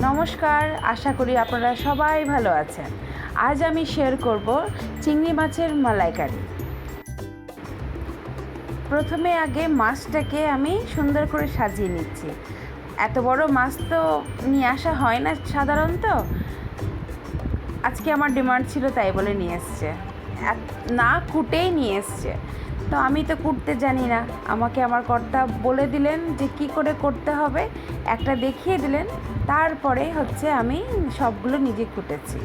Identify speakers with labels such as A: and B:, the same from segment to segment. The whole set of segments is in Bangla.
A: নমস্কার, আশা করি আপনারা সবাই ভালো আছেন। আজ আমি শেয়ার করব চিংড়ি মাছের মালাইকারি। প্রথমে আগে মাছটাকে আমি সুন্দর করে সাজিয়ে নিচ্ছি। এত বড় মাছ তো নিয়ে আসা হয় না সাধারণত, আজকে আমার ডিমান্ড ছিল তাই বলে নিয়ে এসছে, না কুটেই নিয়ে এসছে। তো আমি তো কুটতে জানি না, আমাকে আমার কর্তা বলে দিলেন যে কি করে করতে হবে, একটা দেখিয়ে দিলেন, তারপরে আমি সবগুলো নিজে কুটেছি।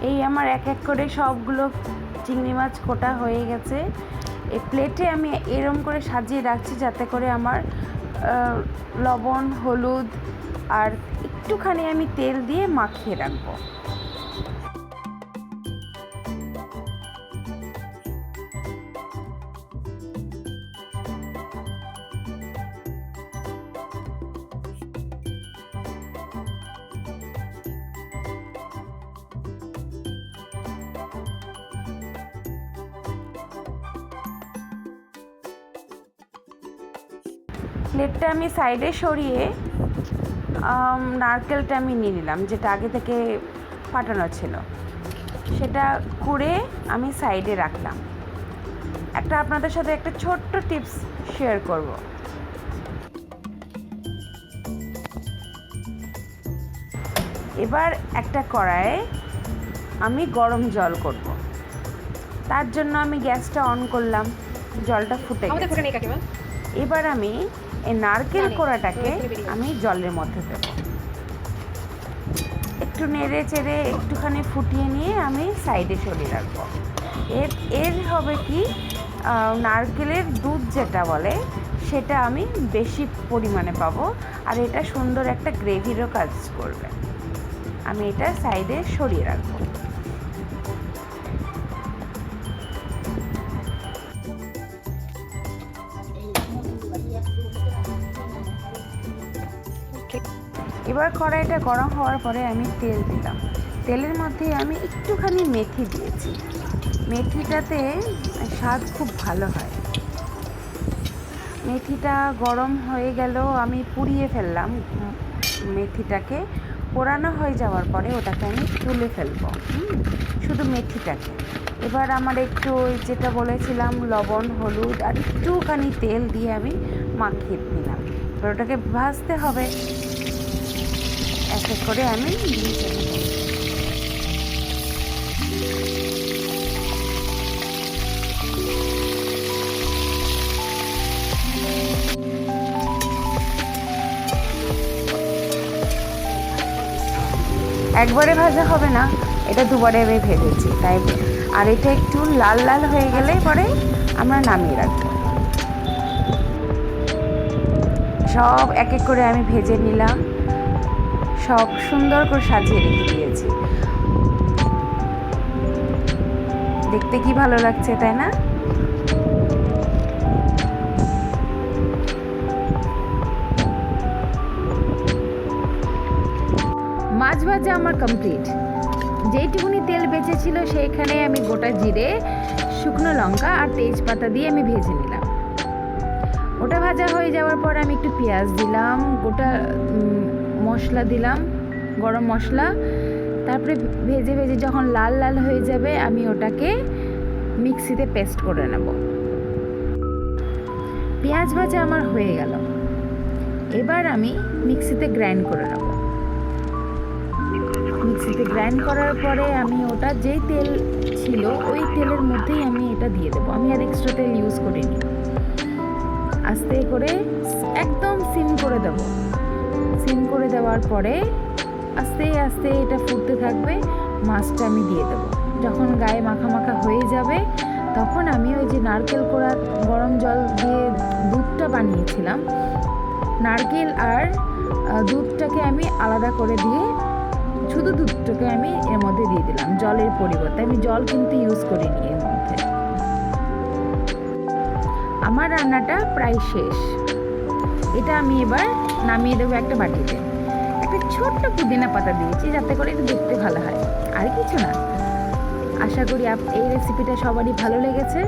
A: এই আমার এক এক করে সবগুলো চিংড়ি মাছ কোটা হয়ে গেছে। এই প্লেটে আমি এরম করে সাজিয়ে রাখছি যাতে করে আমার লবণ, হলুদ আর একটুখানি আমি তেল দিয়ে মাখিয়ে রাখবো। প্লেটটা আমি সাইডে সরিয়ে নারকেলটা আমি নিয়ে নিলাম, যেটা আগে থেকে ফাটানো ছিল, সেটা কুড়ে আমি সাইডে রাখলাম। আপনাদের সাথে একটা ছোট্ট টিপস শেয়ার করব। এবার একটা কড়াইয়ে আমি গরম জল করব। তার জন্য আমি গ্যাসটা অন করলাম, জলটা ফুটে গেছে। এবার আমি এই নারকেল কোড়াটাকে আমি জলের মধ্যে দেব, একটু নেড়ে চেড়ে একটুখানি ফুটিয়ে নিয়ে আমি সাইডে সরিয়ে রাখবো। এর হবে কি, নারকেলের দুধ যেটা বলে সেটা আমি বেশি পরিমাণে পাবো, আর এটা সুন্দর একটা গ্রেভিরও কাজ করবে। আমি এটা সাইডে সরিয়ে রাখবো। এবার কড়াইটা গরম হওয়ার পরে আমি তেল দিলাম। তেলের মধ্যে আমি একটুখানি মেথি দিয়েছি, মেথিটাতে স্বাদ খুব ভালো হয়। মেথিটা গরম হয়ে গেল, আমি পুড়িয়ে ফেললাম মেথিটাকে। পোড়ানো হয়ে যাওয়ার পরে ওটাকে আমি তুলে ফেলবো, শুধু মেথিটাকে। এবার আমার একটু যেটা বলেছিলাম লবণ, হলুদ আর একটুখানি তেল দিয়ে আমি মাখিয়ে নিলাম। এবার ওটাকে ভাজতে হবে, এক এক করে আমি দিয়ে দেবো। একবারে ভাজা হবে না, এটা দুবারে আমি ভেজেছি তাই। আর এটা একটু লাল লাল হয়ে গেলে পরে আমরা নামিয়ে রাখবো। সব এক এক করে আমি ভেজে নিলাম, সব সুন্দর করে সাজিয়ে রেখে দিয়েছি। দেখতে কি ভালো লাগছে, তাই না? মাছ ভাজা আমার কমপ্লিট। যেইটুকুনি তেল বেঁচেছিল সেইখানে আমি গোটা জিরে, শুকনো লঙ্কা আর তেজপাতা দিয়ে আমি ভেজে নিলাম। ওটা ভাজা হয়ে যাওয়ার পর আমি একটু পেঁয়াজ দিলাম, গোটা মশলা দিলাম, গরম মশলা। তারপরে ভেজে ভেজে যখন লাল লাল হয়ে যাবে আমি ওটাকে মিক্সিতে পেস্ট করে নেব। পেঁয়াজ ভাজা আমার হয়ে গেল, এবার আমি মিক্সিতে গ্রাইন্ড করে নেব। মিক্সিতে গ্রাইন্ড করার পরে আমি ওটা যেই তেল ছিল ওই তেলের মধ্যেই আমি এটা দিয়ে দেবো। আমি আর এক্সট্রা তেল ইউজ করিনি। আস্তে করে একদম সিম করে দেবো। সিম করে দেওয়ার পরে আস্তে আস্তে এটা ফুটতে থাকবে। মাছটা আমি দিয়ে দেবো। যখন গায়ে মাখা মাখা হয়ে যাবে তখন আমি ওই যে নারকেল কোড়া গরম জল দিয়ে দুধটা বানিয়েছিলাম, নারকেল আর দুধটাকে আমি আলাদা করে দিয়ে শুধু দুধটাকে আমি এর মধ্যে দিয়ে দিলাম, জলের পরিবর্তে। আমি জল কিন্তু ইউজ করিনি এর মধ্যে। আমার রান্নাটা প্রায় শেষ। এটা আমি এবার নামিয়ে দেবো একটা বাটিতে। একটা ছোট্ট পুদিনা পাতা দিয়েছি যাতে করে একটু দেখতে ভালো হয়, আর কিছু না। আশা করি এই রেসিপিটা সবারই ভালো লেগেছে।